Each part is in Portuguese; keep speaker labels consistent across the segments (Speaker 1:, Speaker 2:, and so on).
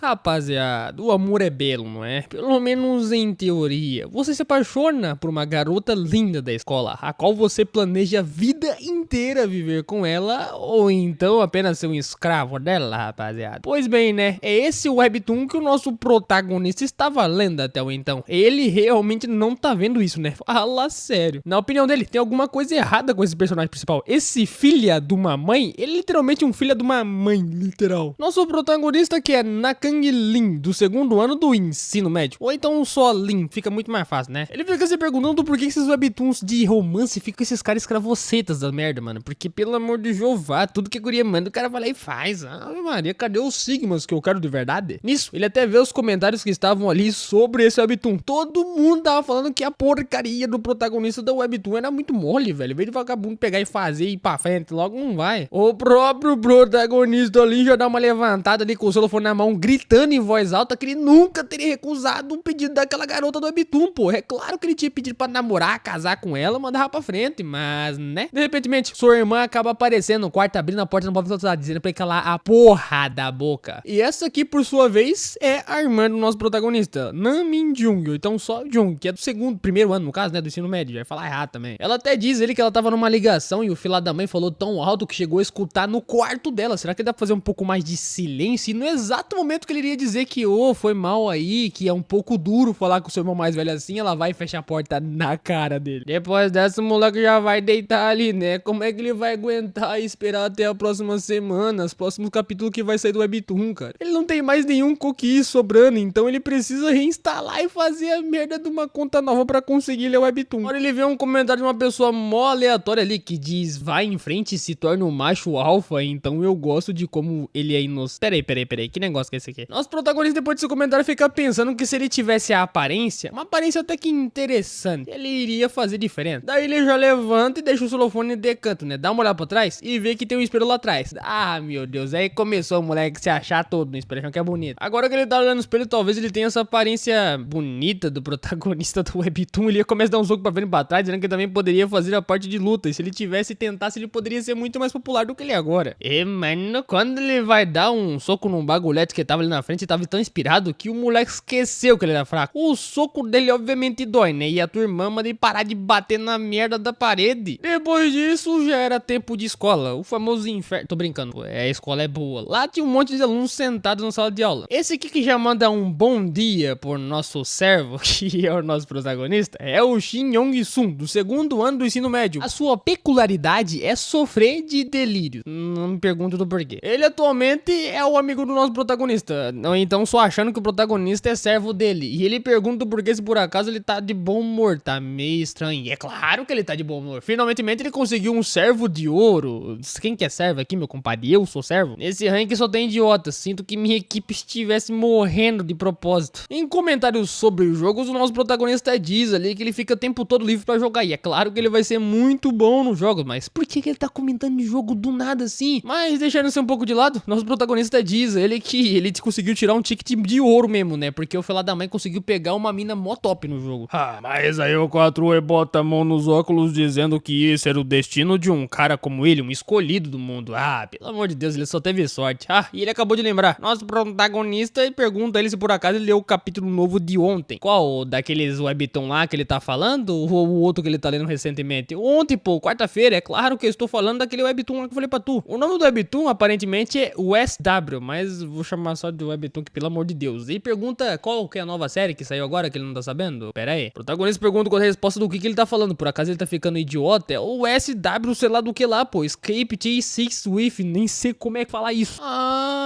Speaker 1: Rapaziada, o amor é belo, não é? Pelo menos em teoria. Você se apaixona por uma garota linda da escola, a qual você planeja a vida inteira viver com ela, ou então apenas ser um escravo dela, rapaziada. Pois bem, né? É esse o webtoon que o nosso protagonista estava lendo até o então. Ele realmente não tá vendo isso, né? Fala sério. Na opinião dele, tem alguma coisa errada com esse personagem principal. Esse filha de uma mãe, ele é literalmente um filho de uma mãe, literal. Nosso protagonista que é Nakang Lin, do segundo ano do ensino médio. Ou então só Lin, fica muito mais fácil, né? Ele fica se perguntando por que esses webtoons de romance ficam com esses caras escravocetas da merda, mano. Porque, pelo amor de Jeová, tudo que a guria manda, o cara vai lá e faz. Ave Maria, cadê os sigmas que eu quero de verdade? Nisso, ele até vê os comentários que estavam ali sobre esse webtoon. Todo mundo tava falando que a porcaria do protagonista da webtoon era muito mole, velho. Em vez de vagabundo pegar e fazer e ir pra frente, logo não vai. O próprio protagonista ali já dá uma levantada ali com o celofone na mão, gritando em voz alta que ele nunca teria recusado um pedido daquela garota do webtoon, pô. É claro que ele tinha pedido pra namorar, casar com ela, mandar pra frente, mas, né? De repente, sua irmã acaba aparecendo no quarto, abrindo a porta no móvel, dizendo pra ele calar a porra da boca. E essa aqui, por sua vez, é a irmã do nosso protagonista, Nam Min Jung, ou então só Jung, que é do primeiro ano, no caso, né, do ensino médio, já ia falar errado também. Ela até diz ele que ela tava numa ligação e o filho da mãe falou tão alto que chegou a escutar no quarto dela. Será que dá pra fazer um pouco mais de silêncio? E no exato momento que ele iria dizer que, foi mal aí, que é um pouco duro falar com o seu irmão mais velho assim, ela vai e fecha a porta na cara dele. Depois dessa, o moleque já vai deitar ali, né? Como é que ele vai aguentar e esperar até a próxima semana, os próximos capítulos que vai sair do webtoon, cara? Ele não tem mais nenhum coquinho sobrando, então ele precisa reinstalar e fazer a merda de uma conta nova pra conseguir ler o webtoon. Agora ele vê um comentário de uma pessoa mó aleatória ali que diz: vai em frente e se torna um macho alfa, então eu gosto de como ele é inocente. Peraí, que negócio que é esse aqui? Nosso protagonista, depois desse comentário, fica pensando que se ele tivesse a aparência, uma aparência até que interessante, ele iria fazer diferente. Daí ele já levanta e deixa o celofone de canto, né? Dá uma olhada pra trás e vê que tem um espelho lá atrás. Ah, meu Deus, aí começou o moleque se achar todo no espelho, achando que é bonito. Agora que ele tá olhando no espelho, talvez ele tenha essa aparência bonita do protagonista do webtoon, ele ia começar a dar um soco pra frente e pra trás, dizendo que também poderia fazer a parte de luta, e se ele tivesse e tentasse, ele poderia ser muito mais popular do que ele é agora. E, mano, quando ele vai dar um soco num bagulhete que tava ali na frente, tava tão inspirado que o moleque esqueceu que ele era fraco. O soco dele obviamente dói, né? E a tua irmã manda ele parar de bater na merda da parede. Depois disso, já era tempo de escola, o famoso inferno. Tô brincando, a escola é boa. Lá tinha um monte de alunos sentados na sala de aula. Esse aqui que já manda um bom dia por nosso servo, que é o nosso protagonista, é o Shin Yong-sun, do segundo ano do ensino médio. A sua peculiaridade é sofrer de delírio. Não me pergunto do porquê. Ele atualmente é o amigo do nosso protagonista, ou então só achando que o protagonista é servo dele. E ele pergunta por que se por acaso ele tá de bom humor. Tá meio estranho. E é claro que ele tá de bom humor. Finalmente ele conseguiu um servo de ouro. Quem que é servo aqui, meu compadre? Eu sou servo? Nesse ranking só tem idiotas. Sinto que minha equipe estivesse morrendo de propósito. Em comentários sobre os jogos, o nosso protagonista diz ali que ele fica o tempo todo livre pra jogar. E é claro que ele vai ser muito bom nos jogos, mas por que ele tá comentando de jogo do nada assim? Mas deixando isso um pouco de lado, nosso protagonista diz ele que ele conseguiu tirar um ticket de ouro mesmo, né? Porque o filho da mãe conseguiu pegar uma mina mó top no jogo. Mas aí o 4E bota a mão nos óculos dizendo que esse era o destino de um cara como ele, um escolhido do mundo. Pelo amor de Deus, ele só teve sorte. E ele acabou de lembrar. Nosso protagonista e pergunta a ele se por acaso ele leu o capítulo novo de ontem. Qual? Daqueles webtoon lá que ele tá falando? Ou o outro que ele tá lendo recentemente? Ontem, pô, quarta-feira. É claro que eu estou falando daquele webtoon lá que eu falei pra tu. O nome do webtoon aparentemente é o SW, mas vou chamar só de webtoon que pelo amor de Deus. E pergunta qual que é a nova série que saiu agora que ele não tá sabendo? Pera aí. O protagonista pergunta qual é a resposta do que ele tá falando. Por acaso ele tá ficando idiota? É o SW, sei lá do que lá, pô. Escape T6 With. Nem sei como é que fala isso.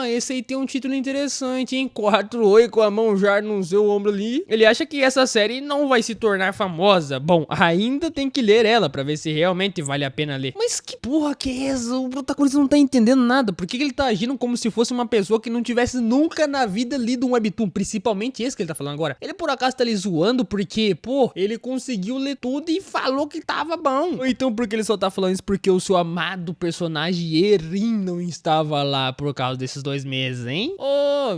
Speaker 1: Esse aí tem um título interessante, hein? 4 com a mão já no seu ombro ali. Ele acha que essa série não vai se tornar famosa. Bom, ainda tem que ler ela pra ver se realmente vale a pena ler. Mas que porra que é essa? O protagonista não tá entendendo nada. Por que ele tá agindo como se fosse uma pessoa que não tivesse nunca na vida lido um webtoon? Principalmente esse que ele tá falando agora. Ele por acaso tá ali zoando porque, ele conseguiu ler tudo e falou que tava bom. Ou então porque ele só tá falando isso porque o seu amado personagem Erin não estava lá por causa desses 2 meses, hein?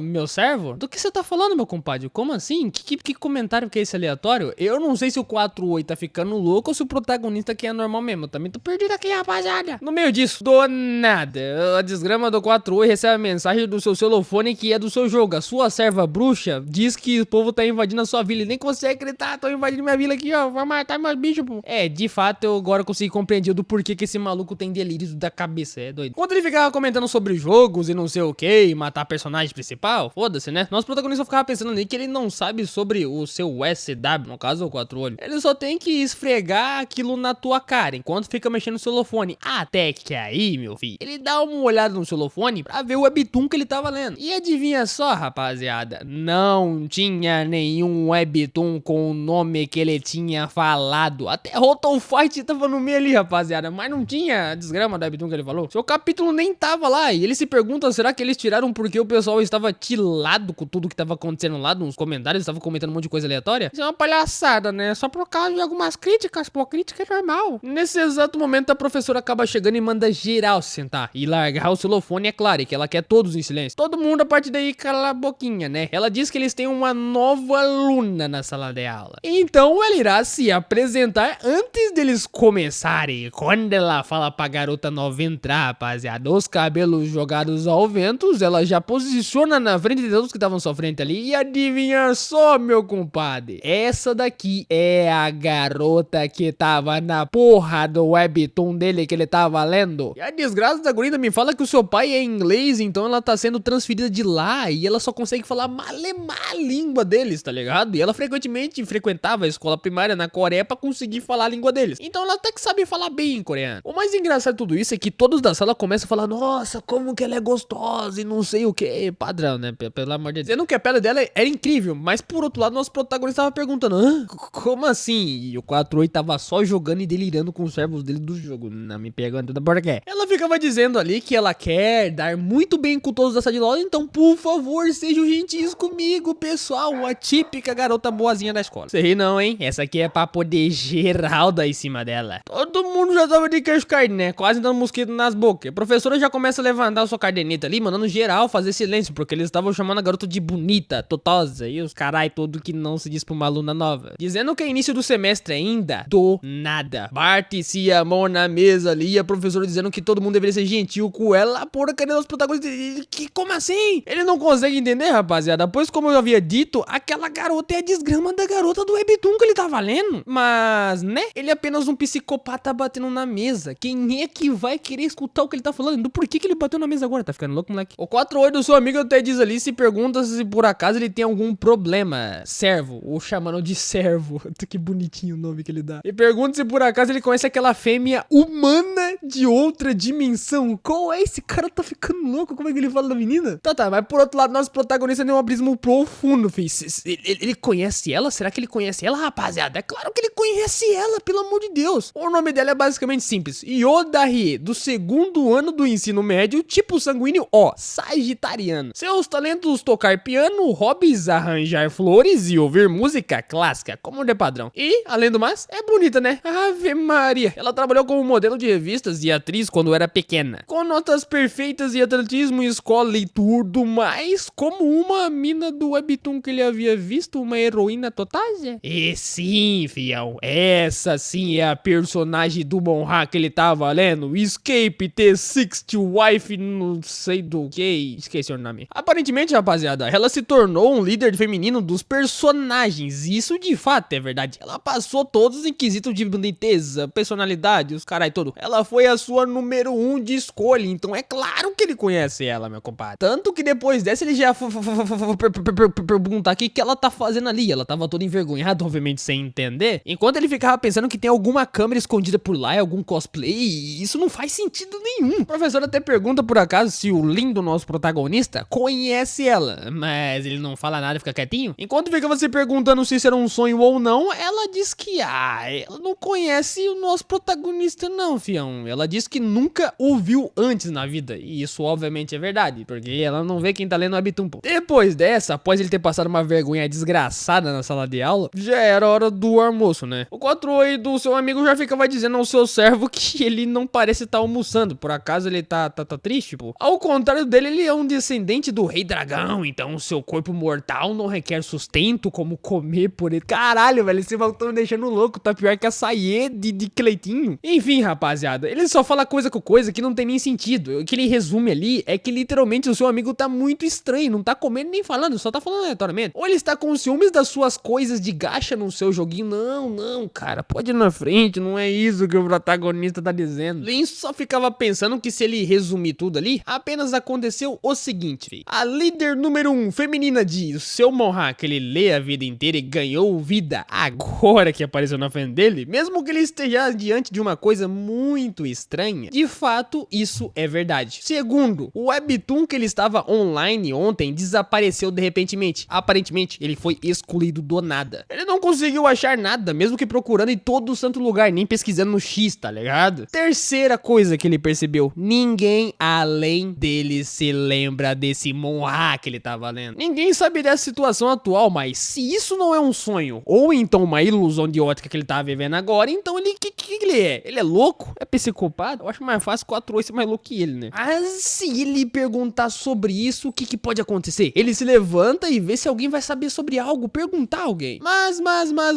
Speaker 1: Meu servo? Do que você tá falando, meu compadre? Como assim? Que comentário que é esse aleatório? Eu não sei se o 4-8 tá ficando louco ou se o protagonista aqui é normal mesmo. Eu também tô perdido aqui, rapaziada. No meio disso, do nada, a desgrama do 4-8 recebe a mensagem do seu celofone que que é do seu jogo. A sua serva bruxa diz que o povo tá invadindo a sua vila e nem consegue acreditar. Tô invadindo minha vila aqui, ó. Vai matar meus bichos, pô. De fato, eu agora consegui compreender do porquê que esse maluco tem delírios da cabeça. É doido. Enquanto ele ficava comentando sobre jogos e não sei o que, e matar personagem principal, foda-se, né? Nosso protagonista ficava pensando ali que ele não sabe sobre o seu SW, no caso, o 4 olhos. Ele só tem que esfregar aquilo na tua cara, enquanto fica mexendo no celofone. Até que aí, meu filho, ele dá uma olhada no celofone pra ver o webtoon que ele tava lendo. E adivinha só, rapaziada, não tinha nenhum webtoon com o nome que ele tinha falado. Até Roto Fight tava no meio ali, rapaziada, mas não tinha a desgrama do webtoon que ele falou. Seu capítulo nem tava lá, e ele se pergunta, será que eles tiraram porque o pessoal estava tilado com tudo que tava acontecendo lá nos comentários, estavam comentando um monte de coisa aleatória? Isso é uma palhaçada, né? Só por causa de algumas críticas, pô, crítica é normal. Nesse exato momento, a professora acaba chegando e manda geral se sentar e largar o celofone, é claro, e que ela quer todos em silêncio. Todo mundo a partir daí cala a boquinha, né? Ela diz que eles têm uma nova aluna na sala de aula. Então ela irá se apresentar antes deles começarem. Quando ela fala pra garota nova entrar, rapaziada, os cabelos jogados ao vento, ela já posiciona na frente de todos que estavam sua frente ali. E adivinha só, meu compadre, essa daqui é a garota que tava na porra do webtoon dele que ele tava lendo. E a desgraça da guria me fala que o seu pai é inglês, então ela tá sendo transferida de lá e ela só consegue falar malemar a língua deles, tá ligado? E ela frequentemente frequentava a escola primária na Coreia pra conseguir falar a língua deles. Então ela até que sabe falar bem em coreano. O mais engraçado de tudo isso é que todos da sala começam a falar, nossa, como que ela é gostosa e não sei o que. Padrão, né? Pelo amor de Deus. Dizendo que a pele dela era incrível, mas por outro lado, nosso protagonista tava perguntando, como assim? E o 4-8 tava só jogando e delirando com os servos dele do jogo. Não me pergunta por quê. Ela ficava dizendo ali que ela quer dar muito bem com todos da sala de aula, então por favor, sejam gentis comigo, pessoal. A típica garota boazinha da escola. Sei não, hein? Essa aqui é pra poder geral dar em cima dela. Todo mundo já tava de queixo caído, né? Quase dando mosquito nas bocas. A professora já começa a levantar a sua caderneta ali, mandando geral fazer silêncio, porque eles estavam chamando a garota de bonita, totosa, e os carai todo que não se diz pra uma aluna nova. Dizendo que é início do semestre ainda, do nada. Bart se a mão na mesa ali, e a professora dizendo que todo mundo deveria ser gentil com ela. Porra, cadê os protagonistas? Como assim? Ele não consegue entender, rapaziada. Pois, como eu havia dito, aquela garota é a desgrama da garota do webtoon que ele tá valendo. Mas, né? Ele é apenas um psicopata batendo na mesa. Quem é que vai querer escutar o que ele tá falando? Do porquê que ele bateu na mesa agora? Tá ficando louco, moleque? O 4-8 do seu amigo até diz ali, se pergunta se por acaso ele tem algum problema. Servo, ou chamando de servo. Que bonitinho o nome que ele dá. E pergunta se por acaso ele conhece aquela fêmea humana de outra dimensão. Qual é esse cara? Tá ficando louco? Como é que ele fala da menina? Tá, mas por outro lado, nosso protagonista tem um abismo profundo, filho. Ele conhece ela? Será que ele conhece ela, rapaziada? É claro que ele conhece ela, pelo amor de Deus. O nome dela é basicamente simples. Yoda Rie, do segundo ano do ensino médio, tipo sanguíneo, sagitariano. Seus talentos: tocar piano, hobbies, arranjar flores e ouvir música clássica, como de padrão. E, além do mais, é bonita, né? Ave Maria. Ela trabalhou como modelo de revistas e atriz quando era pequena. Com notas perfeitas em atletismo, escola e tudo mais, como uma mina do webtoon que ele havia visto, uma heroína totásia. E sim, fião, essa sim é a personagem do Monra que ele tava lendo. Escape T60 Wife, não sei do que, esqueci o nome. Aparentemente, rapaziada, ela se tornou um líder feminino dos personagens. Isso de fato é verdade. Ela passou todos em quesito de boniteza, personalidade, os carai todo. Ela foi a sua número 1 de escolha, então é claro que ele conhece ela, meu compadre. Tanto que depois dessa ele já perguntar o que ela tá fazendo ali. Ela tava toda envergonhada, obviamente sem entender. Enquanto ele ficava pensando que tem alguma câmera escondida por lá, algum cosplay, e isso não faz sentido nenhum. O professor até pergunta por acaso se o lindo nosso protagonista conhece ela, mas ele não fala nada, fica quietinho. Enquanto ficava se perguntando se isso era um sonho ou não, ela diz que ela não conhece o nosso protagonista não, fião. Ela diz que nunca o viu antes na vida, e isso obviamente é verdade, porque ela não vê quem tá lendo o webtoon, pô. Depois dessa, após ele ter passado uma vergonha desgraçada na sala de aula, já era hora do almoço, né? O 4-8 do seu amigo já ficava dizendo ao seu servo que ele não parece estar almoçando, por acaso ele tá triste, pô. Ao contrário dele, ele é um descendente do rei dragão, então seu corpo mortal não requer sustento como comer por ele. Caralho, velho, esse maluco tá me deixando louco, tá pior que açaí de Cleitinho. Enfim, rapaziada, ele só fala coisa com coisa que não tem nem sentido. O que ele resume ali é que literalmente o seu amigo tá muito estranho, não tá comendo nem falando, só tá falando aleatoriamente. Ou ele está com ciúmes das suas coisas de gacha no seu joguinho. Não, cara, pode ir na frente, não é isso que o protagonista tá dizendo. Lin só ficava pensando que se ele resumir tudo ali, apenas aconteceu o seguinte, filho. A líder número 1 feminina de seu Monra, que ele lê a vida inteira e ganhou vida agora que apareceu na frente dele, mesmo que ele esteja diante de uma coisa muito estranha, de fato isso é verdade. Segundo, o webtoon que ele estava online ontem desapareceu de repentemente. Aparentemente, ele foi excluído do nada. Ele não conseguiu achar nada, mesmo que procurando em todo santo lugar, nem pesquisando no X, tá ligado? Terceira coisa que ele percebeu, ninguém além dele se lembra desse Monra que ele tava lendo. Ninguém sabe dessa situação atual, mas se isso não é um sonho, ou então uma ilusão de ótica que ele tava vivendo agora, então ele, que ele é? Ele é louco? É psicopata? Eu acho mais fácil 4 ser mais louco que ele, né? Mas se ele perguntar sobre isso, o que pode acontecer? Ele se levanta e vê se alguém vai saber sobre algo, perguntar a alguém. Mas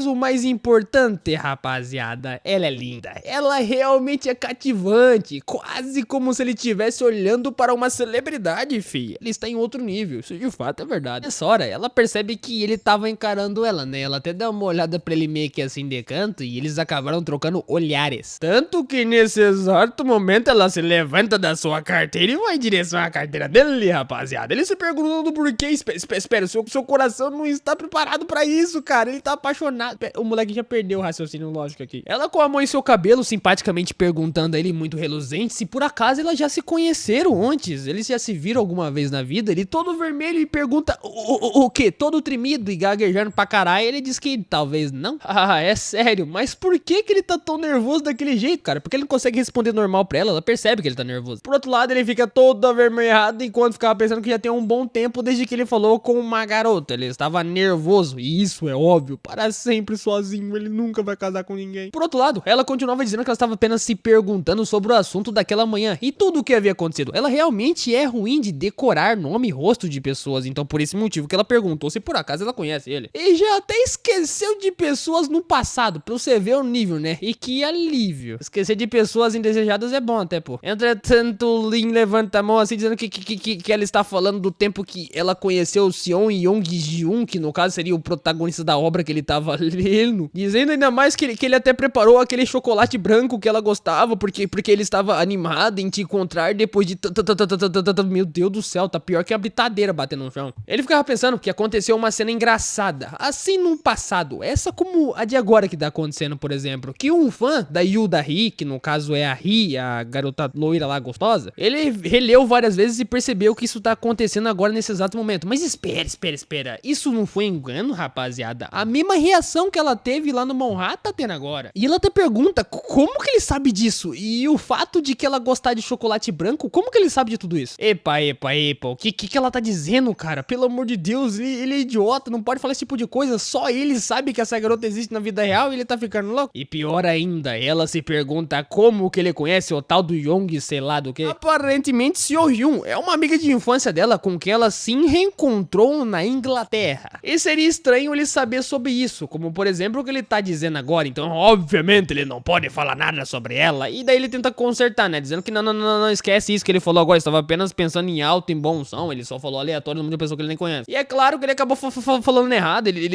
Speaker 1: o mais importante, rapaziada, ela é linda. Ela realmente é cativante, quase como se ele estivesse olhando para uma celebridade, fi. Ele está em outro nível, isso de fato é verdade. Nessa hora, ela percebe que ele tava encarando ela, né? Ela até dá uma olhada pra ele meio que assim de canto e eles acabaram trocando olhares. Tanto que nesse exato momento ela se levanta da sua carteira e vai em direção à carteira dele, rapaziada. Ele se perguntando por quê. Espera, seu coração não está preparado pra isso, cara. Ele tá apaixonado. O moleque já perdeu o raciocínio lógico aqui. Ela com a mão em seu cabelo, simpaticamente perguntando a ele, muito reluzente, se por acaso elas já se conheceram antes. Eles já se viram alguma vez na vida. Ele todo vermelho e pergunta o quê? Todo tremido e gaguejando pra caralho. Ele diz que talvez não. Ah, é sério. Mas por que ele tá tão nervoso daquele jeito, cara? Porque ele não consegue responder normal pra ela. Ela percebe que ele tá nervoso. Por outro lado, ele fica todo avermelhado enquanto ficava pensando que já tem um bom tempo desde que ele falou com uma garota. Ele estava nervoso. E isso é óbvio. Para sempre sozinho. Ele nunca vai casar com ninguém. Por outro lado, ela continuava dizendo que ela estava apenas se perguntando sobre o assunto daquela manhã e tudo o que havia acontecido. Ela realmente é ruim de decorar nome e rosto de pessoas. Então, por esse motivo que ela perguntou se por acaso ela conhece ele. E já até esqueceu de pessoas no passado. Pra você ver o nível, né? E que alívio. Esquecer de pessoas indesejadas é bom até, pô. Entretanto, Lin levanta a mão assim, dizendo que ela está falando do tempo que ela conheceu o Sion Yong-Ji-un, que no caso seria o protagonista da obra que ele tava lendo. Dizendo ainda mais que ele até preparou aquele chocolate branco que ela gostava, porque ele estava animado em te encontrar depois de... Meu Deus do céu, tá pior que a britadeira batendo no chão. Ele ficava pensando que aconteceu uma cena engraçada, assim no passado, essa como a de agora que tá acontecendo, por exemplo, que um fã da Yuda Ri, que no caso é a Ri, a garota loira lá gostosa, ele releu várias vezes e percebeu que isso tá acontecendo agora nesse exato momento. Mas espera, isso não foi engano, rapaziada? A mesma reação que ela teve lá no Monra tá tendo agora. E ela até pergunta, como que ele sabe disso? E o fato de que ela gostar de chocolate branco, como que ele sabe de tudo isso? Epa, o que ela tá dizendo, cara? Pelo amor de Deus, ele é idiota, não pode falar esse tipo de coisa, só ele sabe que essa garota existe na vida real e ele tá ficando louco. E pior ainda, ela se pergunta como que ele conhece o tal do Yong, sei lá do que. Aparentemente, Seo Hyun é uma amiga de infância dela com quem ela se reencontrou na Inglaterra. E seria estranho ele saber sobre isso, como por exemplo o que ele tá dizendo agora, então obviamente ele não pode falar nada sobre ela. E daí ele tenta consertar, né, dizendo que não, esquece isso que ele falou agora, estava apenas pensando em alto, em bom som, ele só falou aleatório, nome de uma pessoa que ele nem conhece. E é claro que ele acabou falando errado, ele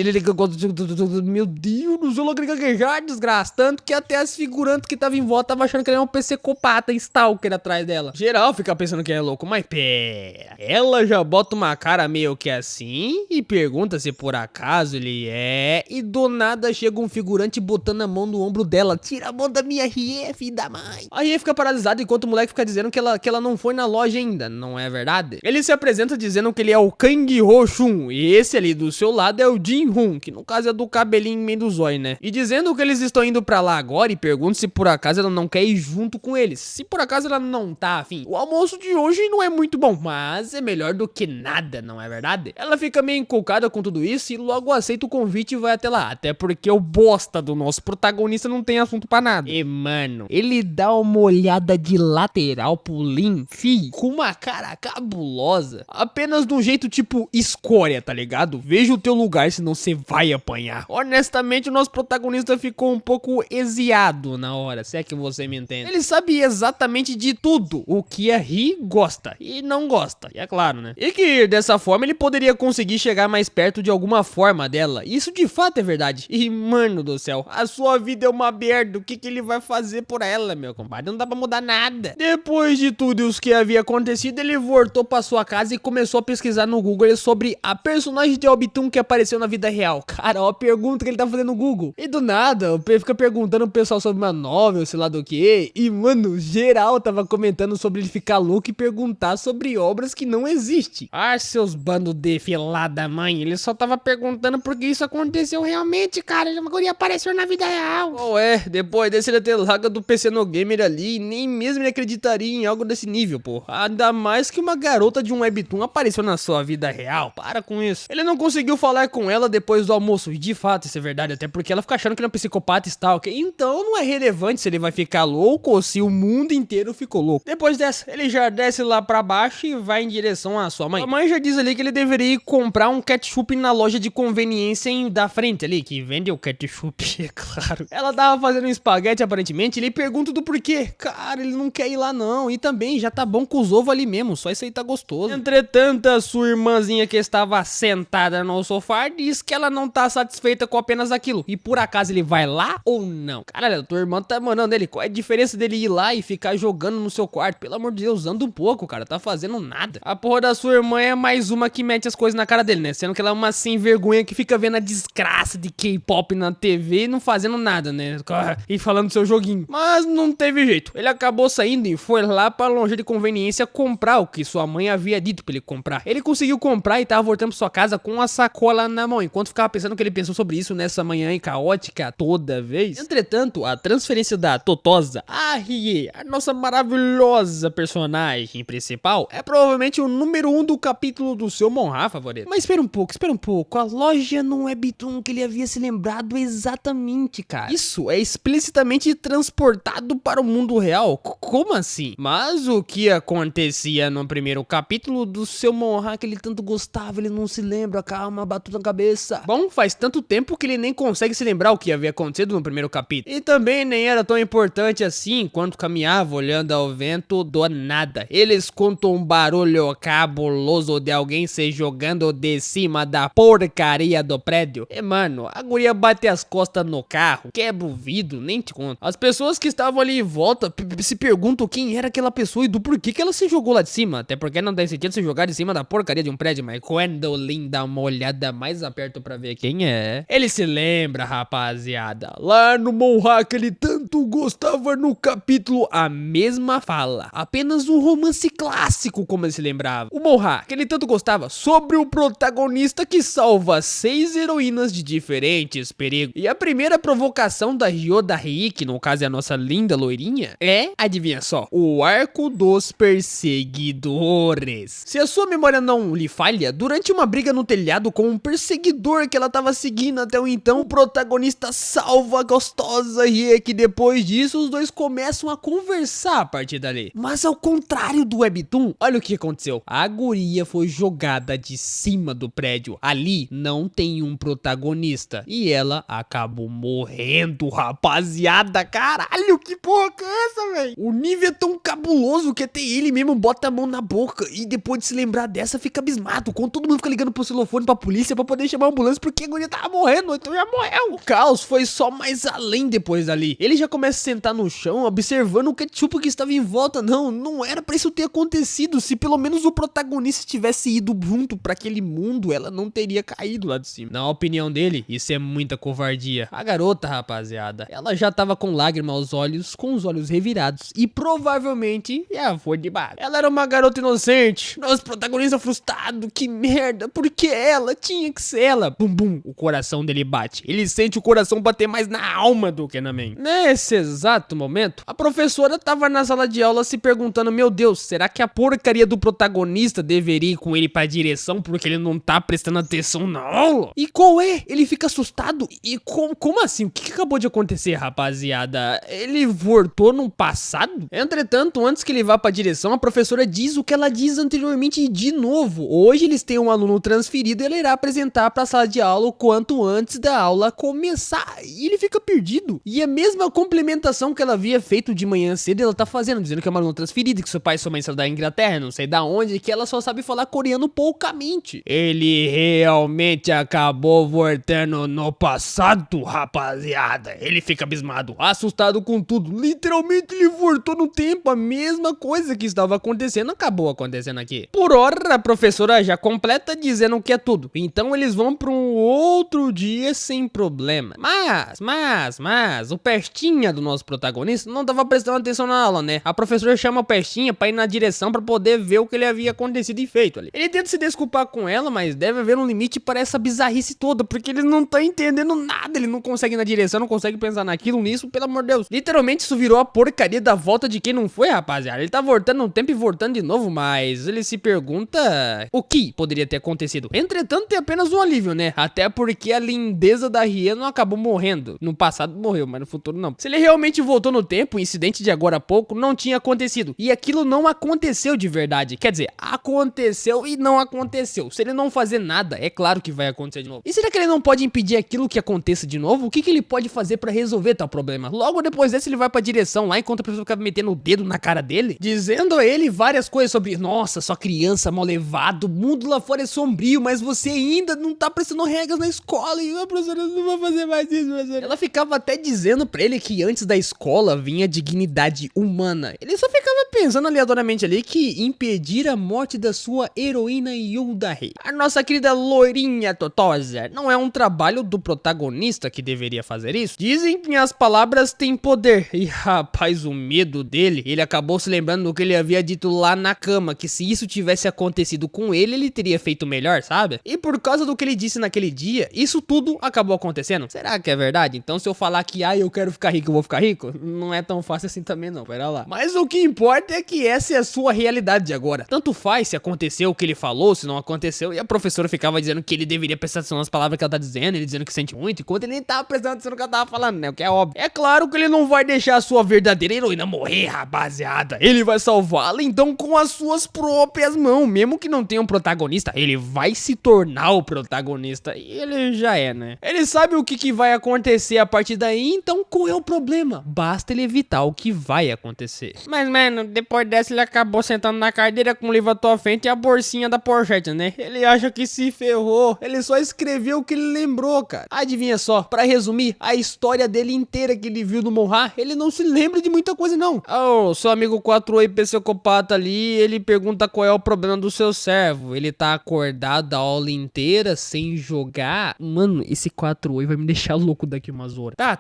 Speaker 1: meu Deus do céu, ele gaguejar, desgraça, tanto que até as figurantes que estavam em volta estavam achando que ele era um psicopata, stalker atrás dela. Geral fica pensando que é louco, mas pera, ela já bota uma cara meio que assim e pergunta se por acaso ele é, e do nada chega um figurante botando a mão no ombro dela, tira a mão da minha Rie, filho da mãe. A Rie fica paralisada enquanto o moleque fica dizendo que ela não foi na loja ainda, não é verdade? Ele se apresenta dizendo que ele é o Kang Ho-shun, e esse ali do seu lado é o Jin-hun, que no caso é do cabelinho meio do zóio, né? E dizendo que eles estão indo pra lá agora e pergunta se por acaso ela não quer ir junto com eles. Se por acaso ela não tá afim. O almoço de hoje não é muito bom, mas é melhor do que nada, não é verdade? Ela fica meio encucada com tudo isso e logo aceita o convite e vai até lá. Até porque o bosta do nosso protagonista não tem assunto pra nada. E mano, ele dá uma olhada de lateral pro Lin, com uma cara cabulosa. Apenas de um jeito tipo escória, tá ligado? Veja o teu lugar, senão você vai apanhar. Honestamente, o nosso protagonista ficou um pouco eziado na hora, se é que você me entende. Ele sabe exatamente de tudo o que a Ri gosta e não gosta. E é claro, né? E que dessa forma ele poderia conseguir chegar mais perto de alguma forma dela. Isso de fato é verdade. E mano do céu, a sua vida é uma merda. O que ele vai fazer por ela, meu compadre? Não dá pra mudar nada. Depois de tudo isso que havia acontecido, ele voltou pra sua casa e começou a pesquisar no Google sobre a personagem de Obtoon que apareceu na vida real. Cara, ó a pergunta que ele tá fazendo no Google. E do nada, ele fica perguntando pro pessoal sobre uma novel, sei lá do que. E mano, geral tava comentando sobre ele ficar louco e perguntar sobre obras que não existem. Ah, seus bandos de filha da mãe. Ele só tava perguntando porque isso aconteceu realmente, cara. A guria apareceu na vida real. Oh, depois desse ele ter larga do PC no Gamer ali, nem mesmo ele acreditaria em algo desse nível, pô. Ainda mais que uma garota de um webtoon apareceu na sua vida real. Para com isso. Ele não conseguiu falar com ela depois do almoço. E de fato, isso é verdade. Até porque ela fica achando que ele é um psicopata e stalker. Então não é relevante se ele vai ficar louco ou se o mundo inteiro ficou louco. Depois dessa, ele já desce lá pra baixo e vai em direção à sua mãe. A mãe já diz ali que ele deveria ir comprar um ketchup na loja de conveniência da frente ali, que vende o ketchup, é claro. Ela tava fazendo um espaguete aparentemente, ele pergunta do porquê. Cara, ele não quer ir lá não. E também já tá bom com os ovos ali mesmo, só isso aí tá gostoso. Entretanto, a sua irmãzinha que estava sentada no sofá diz que ela não tá satisfeita com apenas aquilo. E por acaso ele vai lá ou não? Caralho, a tua irmã tá mandando ele. Qual é a diferença dele ir lá e ficar jogando no seu quarto? Pelo amor de Deus, anda um pouco, cara, tá fazendo nada. A porra da sua irmã é mais uma que mete as coisas na cara dele, né? Sendo que ela é uma sem vergonha que fica vendo a desgraça de K-pop na TV e não fazendo nada, né? E falando do seu joguinho. Mas não teve jeito. Ele acabou saindo e foi lá pra loja de conveniência comprar o que sua mãe havia dito pra ele comprar. Ele conseguiu comprar e tava voltando pra sua casa com a sacola na mão, enquanto ficava pensando o que ele pensou sobre isso nessa manhã caótica toda vez. Entretanto, a transferência da Totosa, a Rie, a nossa maravilhosa personagem principal, é provavelmente o número 1 do capítulo do seu Monra favorito. Mas espera um pouco, a loja não é Webtoon que ele havia se lembrado exatamente, cara. Isso é explicitamente transportado para o mundo real? Como assim? Mas o que acontecia no primeiro capítulo do seu Monra que ele tanto gostava, ele não se lembra, calma, batuta na cabeça. Bom, faz tanto tempo que ele nem consegue se lembrar o que havia acontecido no primeiro capítulo. E também nem era tão importante assim enquanto caminhava olhando ao vento do nada. Ele escutam um barulho cabuloso de alguém se jogando de cima da porcaria do prédio. E mano, a guria bate as costas no carro, quebra o vidro, nem te conto. As pessoas que estavam ali em volta se perguntam quem era aquela pessoa e do porquê que ela se jogou lá de cima. Até porque não tem sentido se jogar de cima da porcaria de um prédio, mas quando o Lin dá uma olhada mais aperto pra ver quem é, ele se lembra, rapaziada. Lá no Monra que ele tanto gostava no capítulo, a mesma fala. Apenas um romance clássico, como ele se lembrava. O Monra que ele tanto gostava sobre o protagonista que salva 6 heroínas de diferentes perigos. E a primeira provocação da Ryoda Rii, que no caso é a nossa linda loirinha, é, adivinha só, o arco dos perseguidores. Se a sua memória não lhe falha, durante uma briga no telhado com um perseguidor que ela tava seguindo até o então, o protagonista salva a gostosa Rie, que depois disso os dois começam a conversar a partir dali. Mas ao contrário do Webtoon, olha o que aconteceu. A guria foi jogada de cima do prédio. Ali não tem um protagonista. E ela acabou morrendo, rapaziada. Caralho, que porra que é essa, velho? O nível é tão cabuloso que até ele mesmo bota a mão na boca. E depois de se lembrar dessa, fica abismado. Quando todo mundo fica ligando pro celofone pra polícia pra poder chamar a ambulância porque a guria tava morrendo, então já morreu. O caos foi só mais além depois dali. Ele já começa a sentar no chão, observando o ketchup que estava em volta. Não era pra isso ter acontecido. Se pelo menos o protagonista tivesse ido junto pra aquele mundo, ela não teria caído lá de cima. Na opinião dele, isso é muita covardia. A garota, rapaziada, ela já tava com lágrimas aos olhos, com os olhos revirados, e provavelmente já foi de baixo. Ela era uma garota inocente. Nosso protagonista frustrado, que merda, porque ela tinha que ser ela. Bum bum, o coração dele bate. Ele sente o coração bater mais na alma do que na mente. Nesse exato momento, a professora tava na sala de aula se perguntando, meu Deus, será que a porcaria do protagonista deveria ir com ele pra direção porque ele não tá prestando atenção na aula? E qual é? Ele fica assustado. E como assim? O que acabou de acontecer, rapaziada? Ele voltou no passado? Entretanto, antes que ele vá pra direção, a professora diz o que ela diz anteriormente de novo. Hoje eles têm um aluno transferido e ele irá apresentar pra sala de aula o quanto antes da aula começar. E ele fica perdido. E a mesma complementação que ela havia feito de manhã cedo, ela tá fazendo, dizendo que é um aluno transferido, que seu pai e sua mãe são da Inglaterra, não sei da onde que ela só sabe falar coreano poucamente. Ele realmente acabou voltando no passado, rapaziada. Ele fica abismado, assustado com tudo. Literalmente ele voltou no tempo. A mesma coisa que estava acontecendo acabou acontecendo aqui. Por hora, a professora já completa dizendo que é tudo. Então eles vão para um outro dia sem problema. Mas, o Pestinha do nosso protagonista não tava prestando atenção na aula, né? A professora chama o Pestinha pra ir na direção pra poder ver o que ele havia acontecido e feito ali. Ele tenta se desculpar com ela, mas deve haver um limite para essa bizarrice toda, porque ele não tá entendendo nada. Ele não consegue ir na direção, não consegue pensar naquilo, nisso, pelo amor de Deus. Literalmente isso virou a porcaria da volta de quem não foi, rapaziada. Ele tá voltando no tempo e voltando de novo, mas ele se pergunta o que poderia ter acontecido. Entretanto, tem apenas um alívio, né? Até porque a lindeza da Ria não acabou morrendo. No passado morreu, mas no futuro não. Se ele realmente voltou no tempo, o incidente de agora há pouco não tinha acontecido. E aquilo não aconteceu de verdade. Quer dizer, aconteceu e não aconteceu. Se ele não fazer nada, é claro que vai acontecer de novo. E será que ele não pode impedir aquilo que aconteça de novo? O que ele pode fazer pra resolver tal problema? Logo depois desse, ele vai pra direção lá, enquanto a pessoa fica metendo o dedo na cara dele, dizendo a ele várias coisas sobre: nossa, sua criança mal levado, o mundo lá fora é sombrio, mas você ainda não tá prestando regras na escola e a professora não vai fazer mais isso, professora. Ela ficava até dizendo pra ele que antes da escola vinha dignidade humana. Ele só ficava pensando aleatoriamente ali que impedir a morte da sua heroína Yuldahe, a nossa querida loirinha totosa, não é um trabalho do protagonista que deveria fazer isso? Dizem que as palavras têm poder. E rapaz, o medo dele, ele acabou se lembrando do que ele havia dito lá na cama, que se isso tivesse acontecido com ele teria feito melhor, sabe? E por causa do que ele disse naquele dia, isso tudo acabou acontecendo. Será que é verdade? Então se eu falar que eu quero ficar rico, eu vou ficar rico? Não é tão fácil assim também não, pera lá. Mas o que importa é que essa é a sua realidade de agora. Tanto faz se aconteceu o que ele falou, se não aconteceu, e a professora ficava dizendo que ele deveria prestar atenção nas palavras que ela tá dizendo, ele dizendo que sente muito, enquanto ele nem tava prestando atenção no que ela tava falando, né? O que é óbvio. É claro que ele não vai deixar a sua verdadeira heroína morrer, rapaziada. Ele vai salvá-la, então, com as suas próprias mãos. Mesmo que não tenha um protagonista, ele vai se tornar o protagonista. E ele já é, né? Ele sabe o que vai acontecer a partir daí, então qual é o problema? Basta ele evitar o que vai acontecer. Mas, mano, depois dessa ele acabou sentando na cadeira com o livro à tua frente e a bolsinha da Pochette, né? Ele acha que se ferrou. Ele só escreveu o que ele lembrou, cara. Adivinha só, pra resumir, a história dele inteira que ele viu no Monra, ele não se lembra de muita coisa, não. O seu amigo 4-oi psicopata ali, ele pergunta qual é o problema do seu servo. Ele tá acordado a aula inteira sem jogar? Mano, esse 4-oi vai me deixar louco daqui umas horas. Tá.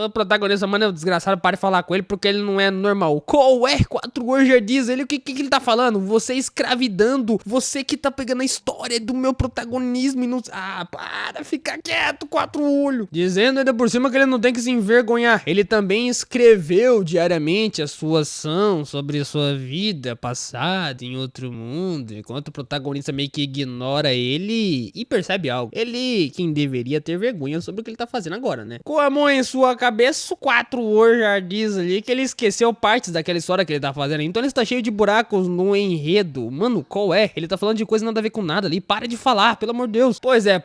Speaker 1: O protagonista, mano, é um desgraçado, para de falar com ele porque ele não é normal. Qual é? 4-oi já diz ele, o que ele tá falando? Você escravidando, você que tá pegando a história do meu protagonismo e não... para, fica quieto, 4-olho. Dizendo ainda por cima que ele não tem que se envergonhar. Ele também escreveu diariamente a sua ação sobre sua vida passada em outro mundo, enquanto o protagonista meio que ignora ele e percebe algo. Ele, quem deveria ter vergonha sobre o que ele tá fazendo agora, né? Com a mão em sua cabeça, o 4-olho já diz ali que ele esqueceu partes daquela história que ele tá fazendo, então ele está cheio de buracos no enredo. Mano, qual é? Ele tá falando de coisa nada a ver com nada ali, para de falar, pelo amor de Deus. Pois é.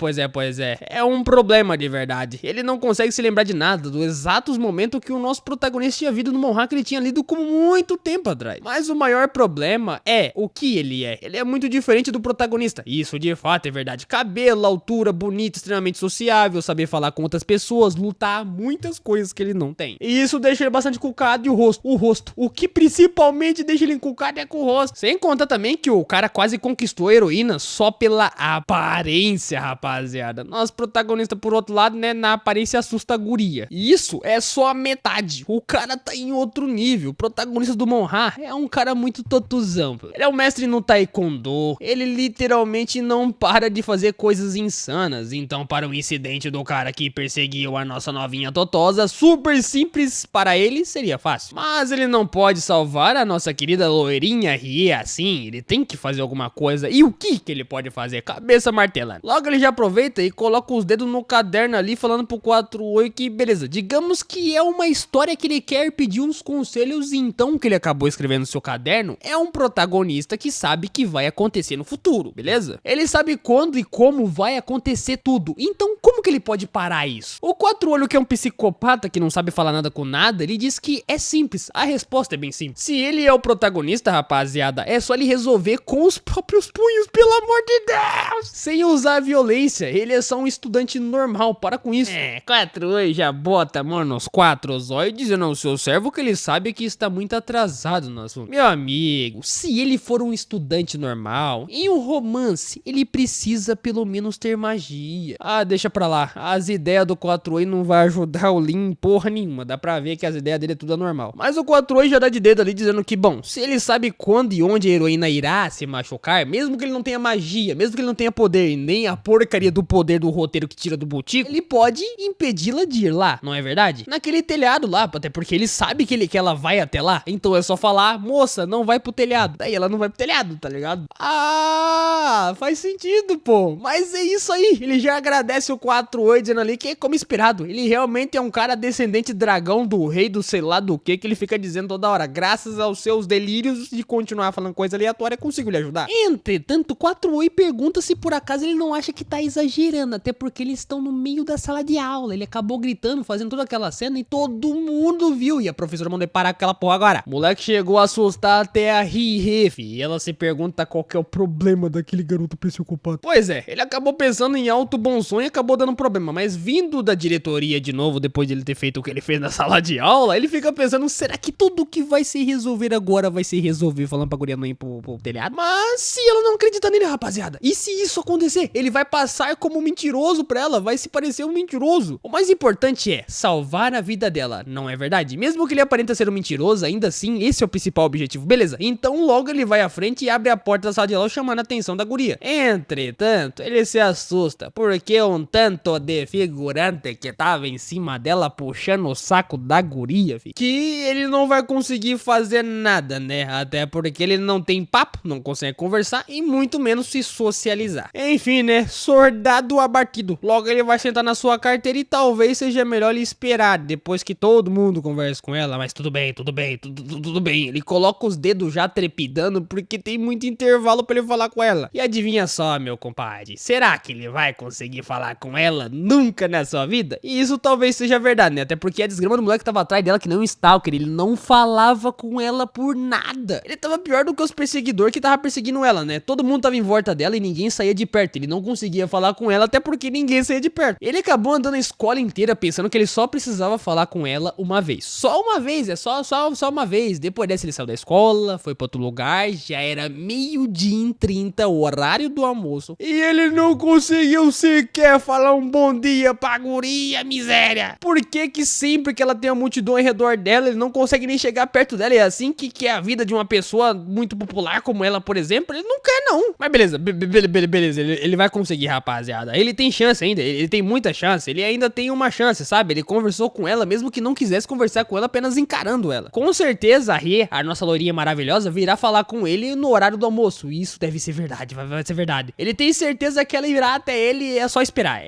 Speaker 1: É um problema de verdade. Ele não consegue se lembrar de nada, do exatos momentos que o nosso protagonista tinha visto no Monra, que ele tinha lido com muito tempo atrás. Mas o maior problema é o que ele é. Ele é muito diferente do protagonista. Isso de fato é verdade. Cabelo, altura, bonito, extremamente sociável, saber falar com outras pessoas, lutar, muitas coisas que ele não tem. E isso deixa ele bastante culcado. E o rosto. O que principalmente deixa ele encucado é com o rosto. Sem contar também que o cara quase conquistou a heroína só pela aparência, rapaziada. Nosso protagonista, por outro lado, né, na aparência assusta a guria. E isso é só a metade. O cara tá em outro nível. O protagonista do Monra é um cara muito totuzão. Ele é um mestre no taekwondo. Ele literalmente não para de fazer coisas insanas. Então, para o incidente do cara que perseguiu a nossa novinha totosa, super simples para ele seria fácil. Mas ele não pode salvar a nossa querida loirinha Rie assim. Ele tem que fazer alguma coisa. E o que ele pode fazer? Cabeça martelando. Logo ele já aproveita e coloca os dedos no caderno ali, falando pro 4-oi que, beleza, digamos que é uma história que ele quer pedir uns conselhos, então o que ele acabou escrevendo no seu caderno é um protagonista que sabe que vai acontecer no futuro, beleza? Ele sabe quando e como vai acontecer tudo, então como que ele pode parar isso? O 4-olho, que é um psicopata que não sabe falar nada com nada, ele diz que é simples, a resposta é bem simples. Se ele é o protagonista, rapaziada, rapaziada. É só ele resolver com os próprios punhos, pelo amor de Deus. Sem usar violência, ele é só um estudante normal, para com isso. 4 já bota a mão nos 4 zóio dizendo ao seu servo que ele sabe que está muito atrasado no assunto. Meu amigo, se ele for um estudante normal, em um romance, ele precisa pelo menos ter magia. Ah, deixa pra lá, as ideias do 4 não vai ajudar o Lin em porra nenhuma, dá pra ver que as ideias dele é tudo normal. Mas o 4 já dá de dedo ali dizendo que, bom, se ele sabe quando e onde a heroína irá se machucar, mesmo que ele não tenha magia, mesmo que ele não tenha poder, nem a porcaria do poder do roteiro que tira do botico, ele pode impedi-la de ir lá, não é verdade? Naquele telhado lá, até porque ele sabe que ela vai até lá, então é só falar, moça, não vai pro telhado. Daí ela não vai pro telhado, tá ligado? Ah, faz sentido, pô. Mas é isso aí, ele já agradece o 4 dizendo ali que é como esperado. Ele realmente é um cara descendente dragão do rei do sei lá do que ele fica dizendo toda hora. Graças aos seus delírios de continuar falando coisa aleatória, consigo lhe ajudar. Entretanto, 4 pergunta se por acaso ele não acha que tá exagerando, até porque eles estão no meio da sala de aula. Ele acabou gritando, fazendo toda aquela cena e todo mundo viu. E a professora mandou parar aquela porra agora. O moleque chegou a assustar até a Ri, e ela se pergunta qual que é o problema daquele garoto psicopata. Pois é, ele acabou pensando em alto bom sonho e acabou dando problema, mas vindo da diretoria de novo, depois de ele ter feito o que ele fez na sala de aula, ele fica pensando, será que tudo que vai se resolver agora vai se resolver falando pra guria não ir pro telhado? Mas se ela não acredita nele, rapaziada, e se isso acontecer? Ele vai passar como um mentiroso pra ela, vai se parecer um mentiroso. O mais importante é salvar a vida dela, não é verdade? Mesmo que ele aparenta ser um mentiroso, ainda assim, esse é o principal objetivo, beleza? Então logo ele vai à frente e abre a porta da sala de aula chamando a atenção da guria. Entretanto, ele se assusta, porque um tanto de figurante que tava em cima dela puxando o saco da guria, filho, que ele não vai conseguir fazer nada, né? Até porque ele não tem papo, não consegue conversar e muito menos se socializar. Enfim, né? Soldado abatido. Logo ele vai sentar na sua carteira e talvez seja melhor ele esperar depois que todo mundo conversa com ela, mas tudo bem, tudo bem. Ele coloca os dedos já trepidando porque tem muito intervalo pra ele falar com ela. E adivinha só, meu compadre, será que ele vai conseguir falar com ela nunca na sua vida? E isso talvez seja verdade, né? Até porque a desgrama do moleque tava atrás dela que não um stalker, ele não falava com ela por nada. Ele tava pior do que os perseguidores que tava perseguindo ela, né? Todo mundo tava em volta dela e ninguém saía de perto. Ele não conseguia falar com ela até porque ninguém saía de perto. Ele acabou andando a escola inteira pensando que ele só precisava falar com ela uma vez. Só uma vez, é só uma vez. Depois dessa ele saiu da escola, foi pra outro lugar, já era 12h30, o horário do almoço. E ele não conseguiu sequer falar um bom dia pra guria, miséria. Por que sempre que ela tem uma multidão ao redor dela, ele não consegue nem chegar perto dela? É assim que é a vida de uma pessoa muito popular como ela, por exemplo? Ele não quer não. Mas beleza, beleza, ele vai conseguir, rapaziada. Ele tem chance ainda, ele tem muita chance, ele ainda tem uma chance, sabe? Ele conversou com ela mesmo que não quisesse conversar com ela, apenas encarando ela. Com certeza a Rê, a nossa loirinha maravilhosa, virá falar com ele no horário do almoço. E isso deve ser verdade, vai ser verdade. Ele tem certeza que ela irá até ele, é só esperar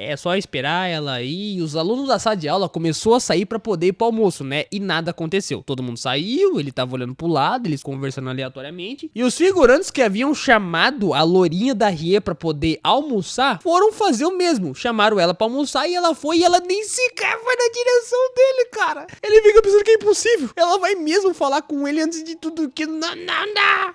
Speaker 1: ela ir. E os alunos da sala de aula começou a sair pra poder ir pro almoço, né? E nada aconteceu. Todo mundo saiu, ele tava olhando pro lado, eles conversando aleatoriamente. E os figurantes que haviam chamado a lourinha da Rie pra poder almoçar, foram fazer o mesmo. Chamaram ela pra almoçar e ela foi, e ela nem sequer foi na direção dele, cara. Ele fica pensando que é impossível. Ela vai mesmo falar com ele antes de tudo que não.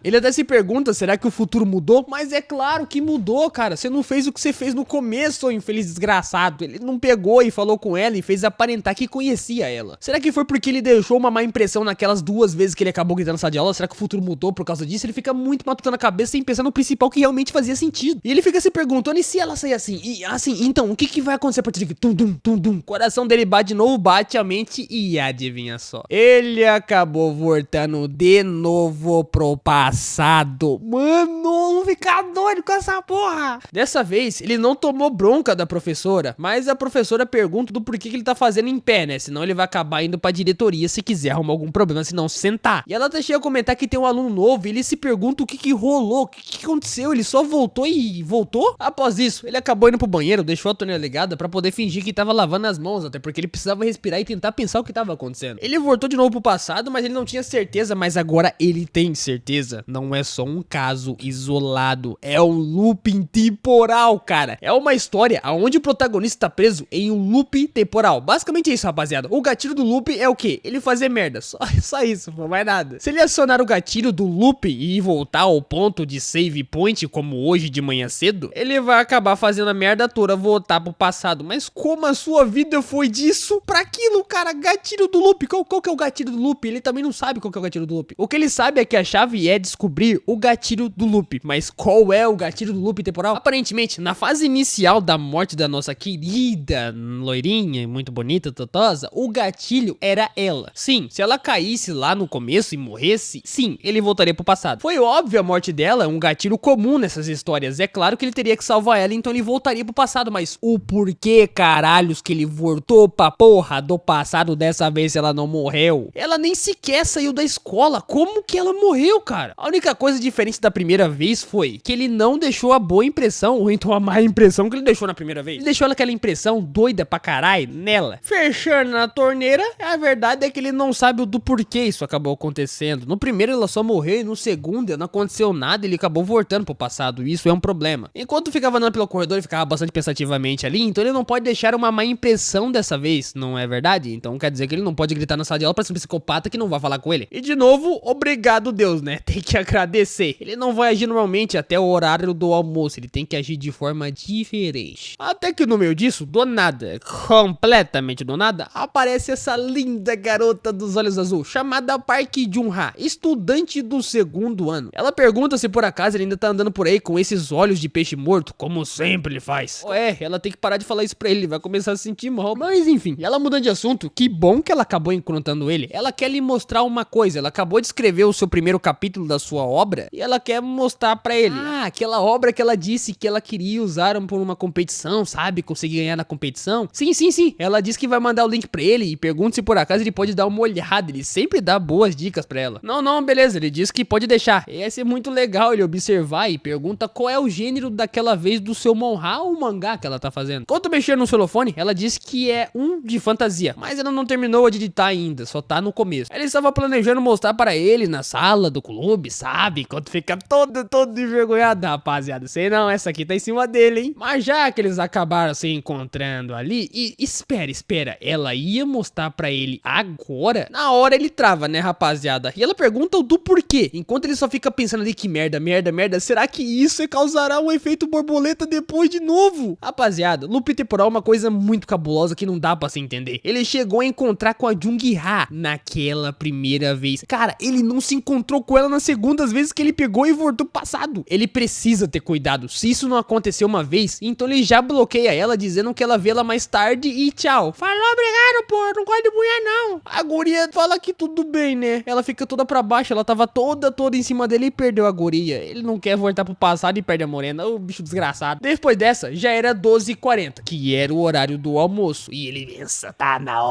Speaker 1: Ele até se pergunta, será que o futuro mudou? Mas é claro que mudou, cara. Você não fez o que você fez no começo, ô infeliz desgraçado. Ele não pegou e falou com ela e fez aparentar que conhecia ela. Será que foi porque ele deixou uma má impressão naquelas 2 vezes que ele acabou gritando na sala de aula? Será que o futuro mudou por causa disso? Ele fica muito matutando a cabeça sem pensar no principal que realmente fazia sentido. E ele fica se perguntando, e se ela sair assim? E assim, então, o que vai acontecer a partir daqui? Tum. Coração dele bate de novo, bate a mente e adivinha só. Ele acabou voltando de novo pro passado. Mano, não ficar doido com essa porra. Dessa vez, ele não tomou bronca da professora, mas a professora pergunta do porquê que ele tá fazendo em pé, né? Senão ele vai acabar indo pra diretoria se quiser arrumar algum problema, se não sentar. E ela até chega a comentar que tem um aluno novo e ele se pergunta o que rolou, o que aconteceu, ele só voltou e voltou? Após isso, ele acabou indo pro banheiro, deixou a torneira ligada pra poder fingir que tava lavando as mãos, até porque ele precisava respirar e tentar pensar o que tava acontecendo. Ele voltou de novo pro passado, mas ele não tinha certeza, mas agora ele tem certeza. Não é só um caso isolado, é um looping temporal, cara. É uma história onde o protagonista tá preso em um loop temporal. Basicamente é isso, rapaziada. O gatilho do loop é o quê? Ele fazer merda. Só isso, pô, mais nada. Se ele acionar o gatilho do loop e voltar ao ponto de save point como hoje de manhã cedo, ele vai acabar fazendo a merda toda voltar pro passado. Mas como a sua vida foi disso pra aquilo, cara? Gatilho do loop. Qual que é o gatilho do loop? Ele também não sabe qual que é o gatilho do loop. O que ele sabe é que a chave é descobrir o gatilho do loop. Mas qual é o gatilho do loop temporal? Aparentemente, na fase inicial da morte da nossa querida loirinha, muito bonita, totosa, o gatilho era ela. Sim, se ela caísse lá no começo e morresse, sim, ele voltaria pro passado. Foi óbvio a morte dela, é um gatilho comum nessas histórias. É claro que ele teria que salvar ela, então ele voltaria pro passado. Mas o porquê, caralhos, que ele voltou pra porra do passado dessa vez se ela não morreu? Ela nem sequer saiu da escola. Como que ela morreu, cara? A única coisa diferente da primeira vez foi que ele não deixou a boa impressão, ou então a má impressão que ele deixou na primeira vez. Ele deixou aquela impressão doida pra caralho nela. Fechando na torneira, a verdade é que ele não sabe do porquê isso acabou acontecendo. No primeiro ela só morreu e no segundo não aconteceu nada, ele acabou voltando pro passado. Isso é um problema. Enquanto ficava andando pelo corredor, ele ficava bastante pensativamente ali, então ele não pode deixar uma má impressão dessa vez, não é verdade? Então quer dizer que ele não pode gritar na sala de aula pra ser um psicopata que não vai falar com ele. E de novo, obrigado Deus, né? Tem que agradecer. Ele não vai agir normalmente até o horário do almoço, ele tem que agir de forma diferente. Até que no meio disso, do nada, completamente do nada, aparece essa linda garota dos olhos azul, chamada Park Jun-ha, estudante do segundo ano. Ela pergunta se por acaso ele ainda tá andando por aí com esses olhos de peixe morto, como sempre ele faz. Ela tem que parar de falar isso pra ele vai começar a se sentir mal. Mas enfim, ela mudando de assunto, que bom que ela acabou encontrando ele. Ela quer lhe mostrar uma coisa, ela acabou de escrever o seu primeiro capítulo da sua obra e ela quer mostrar pra ele. Aquela obra que ela disse que ela queria usar por uma competição, sabe? Conseguir ganhar na competição. Sim. Ela disse que vai mandar o link pra ele e pergunta se por acaso ele pode dar uma olhada. Ele sempre dá boas dicas pra ela. Não, beleza, ele disse que pode deixar. Ia ser muito legal ele observar e pergunta qual é o gênero daquela vez do seu manhwa ou mangá que ela tá fazendo. Enquanto mexer no celofone, ela disse que é um de fantasia, mas ela não terminou de editar ainda, só tá no começo. Ela estava planejando mostrar para ele na sala do clube, sabe? Enquanto fica todo envergonhado, rapaziada. Sei não, essa aqui tá em cima dele, hein? Mas já que eles acabaram se encontrando ali, e espera, ela ia mostrar pra ele agora? Na hora ele trava, né, rapaziada? E ela pergunta o do porquê, enquanto ele só fica pensando ali que merda, será que isso causará um efeito borboleta depois de novo? Rapaziada, loop temporal é uma coisa muito cabulosa que não dá pra se entender. Ele chegou a encontrar com a Jung-ha naquela primeira vez. Cara, ele não se encontrou com ela nas segundas vezes que ele pegou e voltou pro passado. Ele precisa ter cuidado. Se isso não aconteceu uma vez, então ele já bloqueia ela dizendo que ela vê ela mais tarde e tchau. Falou, obrigado, pô, não gosto de mulher não. A guria fala que tudo bem, né? Ela fica toda pra baixo, ela tava toda em cima dele e perdeu a guria. Ele não quer voltar pro passado e perde a morena. Ô, bicho desgraçado. Depois dessa, já era 12h40, que era o horário do almoço. E ele pensa, tá na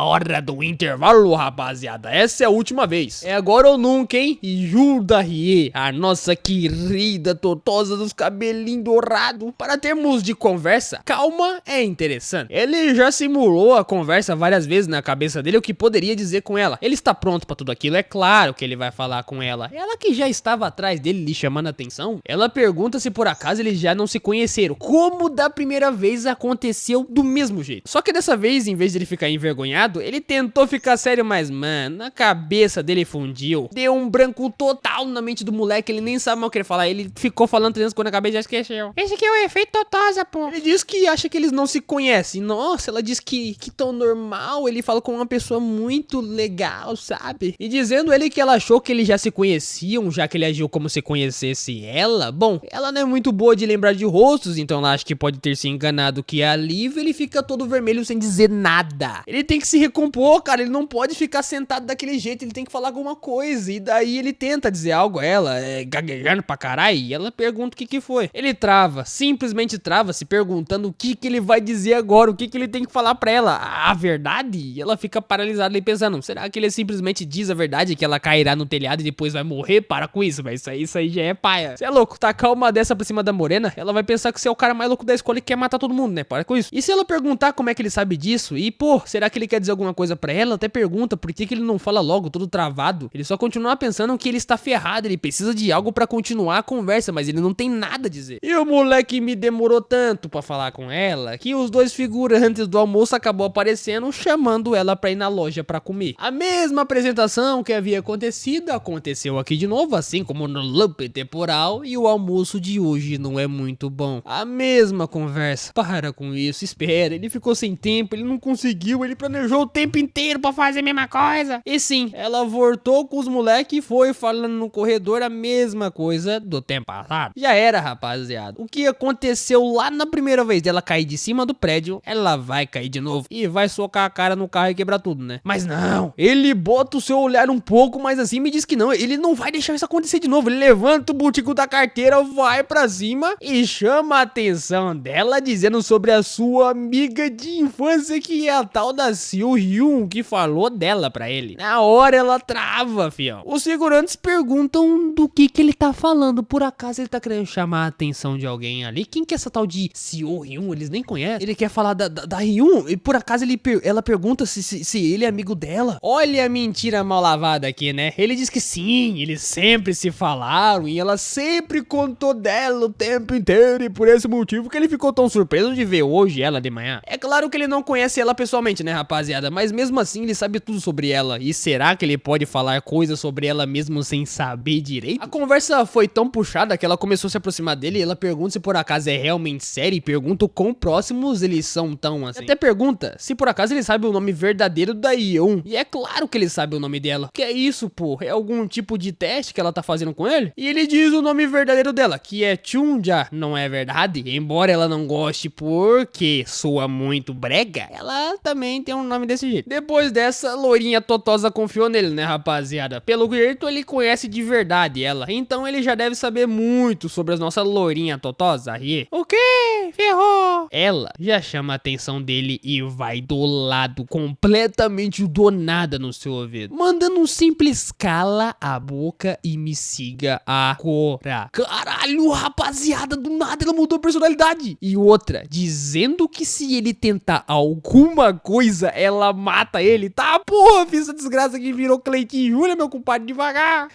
Speaker 1: hora do intervalo, rapaziada. Essa é a última vez. É agora ou nunca, hein? E Juda Rie, a nossa querida totosa dos cabelinhos dourados. Para termos de conversa, calma é interessante. Ele já simulou a conversa várias vezes na cabeça dele o que poderia dizer com ela. Ele está pronto pra tudo aquilo, é claro que ele vai falar com ela. Ela que já estava atrás dele lhe chamando a atenção. Ela pergunta se por acaso eles já não se conheceram. Como da primeira vez aconteceu do mesmo jeito. Só que dessa vez, em vez de ele ficar envergonhado, ele tentou ficar sério, mas mano, a cabeça dele fundiu. Deu um branco total na mente do moleque, ele nem sabe mais o que ele falar. Ele ficou falando 300 quando a cabeça já esqueceu. Esse aqui é o efeito totosa, pô. Ele diz que acha que eles não se conhecem. Nossa, ela diz que tão normal. Ele fala com uma pessoa muito legal, sabe? E dizendo ele que ela achou que eles já se conheciam, já que ele agiu como se conhecesse ela. Bom, ela não é muito boa de lembrar de rostos, então ela acha que pode ter se enganado que é a Liv. Ele fica todo vermelho sem dizer nada. Ele tem que se recompor, cara. Ele não pode ficar sentado daquele jeito. Ele tem que falar alguma coisa. E daí ele tenta dizer algo a ela, gaguejando pra caralho. E ela pergunta o que foi. Ele trava, simplesmente trava, se perguntando o que ele vai dizer agora. O que ele tem que falar pra ela. A verdade? E ela fica paralisada ali pensando, será que ele simplesmente diz a verdade, que ela cairá no telhado e depois vai morrer? Para com isso, mas isso aí já é paia. Você é louco, tacar uma dessa pra cima da morena, ela vai pensar que você é o cara mais louco da escola e quer matar todo mundo, né? Para com isso. E se ela perguntar como é que ele sabe disso, e pô, será que ele quer dizer alguma coisa pra ela? Até pergunta por que ele não fala logo, todo travado. Ele só continua pensando que ele está ferrado, ele precisa de algo pra continuar a conversa, mas ele não tem nada a dizer. E o moleque me demorou tanto pra falar com ela, que os dois figurantes do almoço acabou aparecendo, chamando ela pra ir na loja pra comer. A mesma apresentação que havia acontecido aconteceu aqui de novo, assim como no loop temporal, e o almoço de hoje não é muito bom. A mesma conversa. Para com isso, espera, ele ficou sem tempo, ele não conseguiu, ele planejou o tempo inteiro pra fazer a mesma coisa. E sim, ela voltou com os moleques e foi falando no corredor a mesma coisa do tempo passado. Já era, rapaziada. O que aconteceu lá na primeira vez dela cair de cima do prédio, ela vai cair de novo e vai socar a cara no carro e quebrar tudo, né? Mas não, ele bota o seu olhar um pouco mais assim e me diz que não, ele não vai deixar isso acontecer de novo. Ele levanta o butico da carteira, vai pra cima e chama a atenção dela dizendo sobre a sua amiga de infância, que é a tal da Seo Hyun, que falou dela pra ele. Na hora ela trava, fião. Os segurantes perguntam do que ele tá falando. Por acaso ele tá querendo chamar a atenção de alguém ali? Quem que é essa tal de Seo Hyun? Eles nem conhecem. Ele quer falar da Hyun e por acaso ela pergunta se ele é amigo dela. Olha a mentira mal lavada aqui, né? Ele diz que sim, eles sempre se falaram e ela sempre contou dela o tempo inteiro, e por esse motivo que ele ficou tão surpreso de ver hoje ela de manhã. É claro que ele não conhece ela pessoalmente, né, rapaziada? Mas mesmo assim ele sabe tudo sobre ela. E será que ele pode falar coisas sobre ela mesmo sem saber direito? A conversa foi tão puxada que ela começou a se aproximar dele e ela pergunta se por acaso é realmente sério, e pergunta o quão próximos eles são tão assim. E até pergunta se por acaso ele sabe o nome verdadeiro da Hyun. E é claro que ele sabe o nome dela. Que é isso, pô? É algum tipo de teste que ela tá fazendo com ele? E ele diz o nome verdadeiro dela, que é Chunja. Não é verdade? Embora ela não goste porque soa muito brega, ela também tem um nome desse jeito. Depois dessa, Lourinha Totosa confiou nele, né, rapaziada? Pelo jeito, ele conhece de verdade ela. Então ele já deve saber muito sobre as nossas Lourinha Totosa aí. O quê? Ferrou! Ela já chama a atenção dele e vai do lado, completamente do nada no seu ouvido, mandando um simples cala a boca e me siga agora. Caralho, rapaziada, do nada ela mudou a personalidade. E outra, dizendo que se ele tentar alguma coisa, ela mata ele. Tá, porra, fiz essa desgraça que virou Cleitinho e Júlia, meu compadre, devagar.